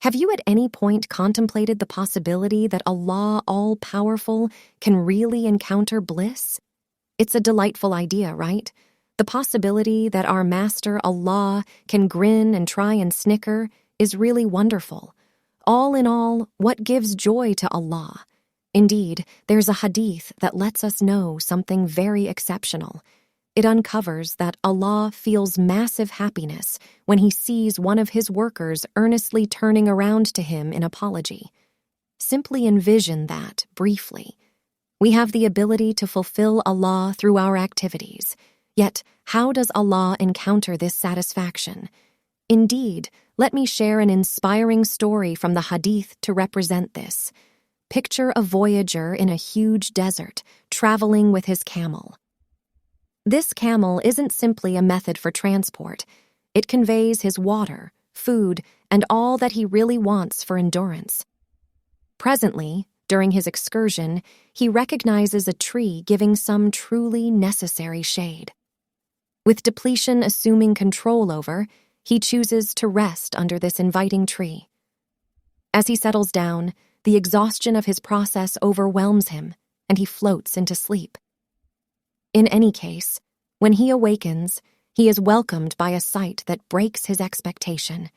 Have you at any point contemplated the possibility that Allah, all-powerful, can really encounter bliss? It's a delightful idea, right? The possibility that our Master Allah can grin and try and snicker is really wonderful. All in all, what gives joy to Allah? Indeed, there's a hadith that lets us know something very exceptional. It uncovers that Allah feels massive happiness when he sees one of his workers earnestly turning around to him in apology. Simply envision that, briefly. We have the ability to fulfill Allah through our activities. Yet, how does Allah encounter this satisfaction? Indeed, let me share an inspiring story from the Hadith to represent this. Picture a voyager in a huge desert, traveling with his camel. This camel isn't simply a method for transport. It conveys his water, food, and all that he really wants for endurance. Presently, during his excursion, he recognizes a tree giving some truly necessary shade. With depletion assuming control over, he chooses to rest under this inviting tree. As he settles down, the exhaustion of his process overwhelms him, and he floats into sleep. In any case, when he awakens, he is welcomed by a sight that breaks his expectation.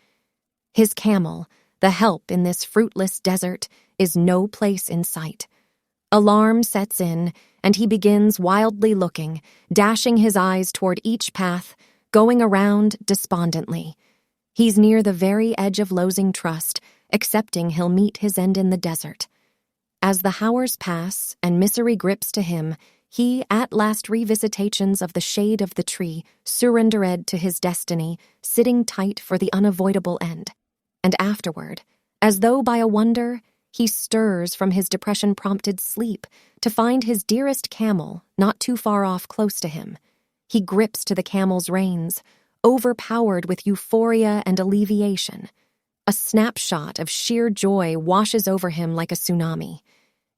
His camel, the help in this fruitless desert, is no place in sight. Alarm sets in, and he begins wildly looking, dashing his eyes toward each path, going around despondently. He's near the very edge of losing trust, accepting he'll meet his end in the desert. As the hours pass and misery grips to him, he at last revisitations of the shade of the tree, surrendered to his destiny, sitting tight for the unavoidable end. And afterward, as though by a wonder, he stirs from his depression-prompted sleep to find his dearest camel not too far off close to him. He grips to the camel's reins, overpowered with euphoria and alleviation. A snapshot of sheer joy washes over him like a tsunami.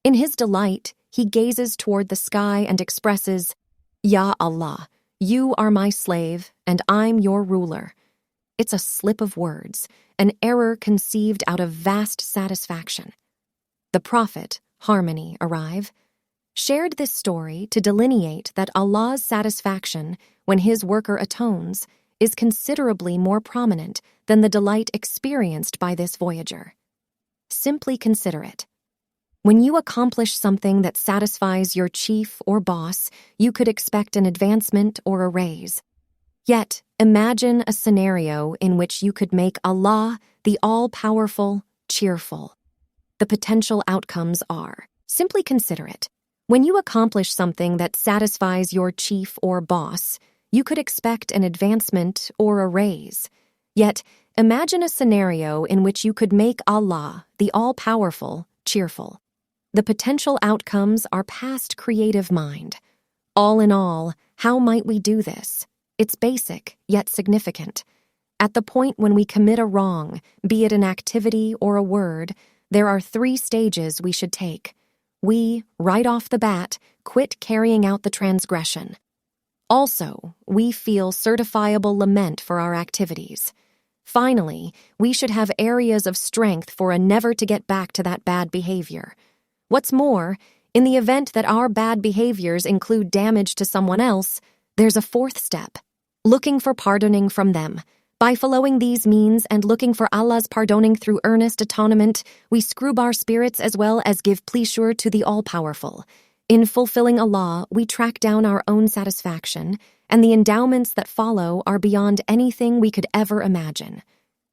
In his delight, he gazes toward the sky and expresses, "Ya Allah, you are my slave, and I'm your ruler." It's a slip of words, an error conceived out of vast satisfaction. The Prophet, Harmony, arrive, shared this story to delineate that Allah's satisfaction when his worker atones is considerably more prominent than the delight experienced by this voyager. Simply consider it. When you accomplish something that satisfies your chief or boss, you could expect an advancement or a raise. Yet, imagine a scenario in which you could make Allah, the all-powerful, cheerful. The potential outcomes are, simply consider it. When you accomplish something that satisfies your chief or boss, you could expect an advancement or a raise. Yet, imagine a scenario in which you could make Allah, the all-powerful, cheerful. The potential outcomes are past creative mind. All in all, how might we do this? It's basic, yet significant. At the point when we commit a wrong, be it an activity or a word, there are 3 stages we should take. We, right off the bat, quit carrying out the transgression. Also, we feel certifiable lament for our activities. Finally, we should have areas of strength for a never to get back to that bad behavior. What's more, in the event that our bad behaviors include damage to someone else, there's a 4th step, looking for pardoning from them. By following these means and looking for Allah's pardoning through earnest atonement, we scrub our spirits as well as give pleasure to the all-powerful. In fulfilling Allah, we track down our own satisfaction, and the endowments that follow are beyond anything we could ever imagine.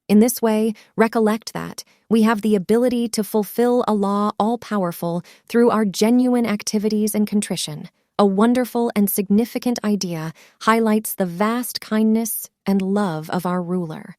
In this way, recollect that we have the ability to fulfill Allah all-powerful through our genuine activities and contrition. A wonderful and significant idea highlights the vast kindness and love of our ruler.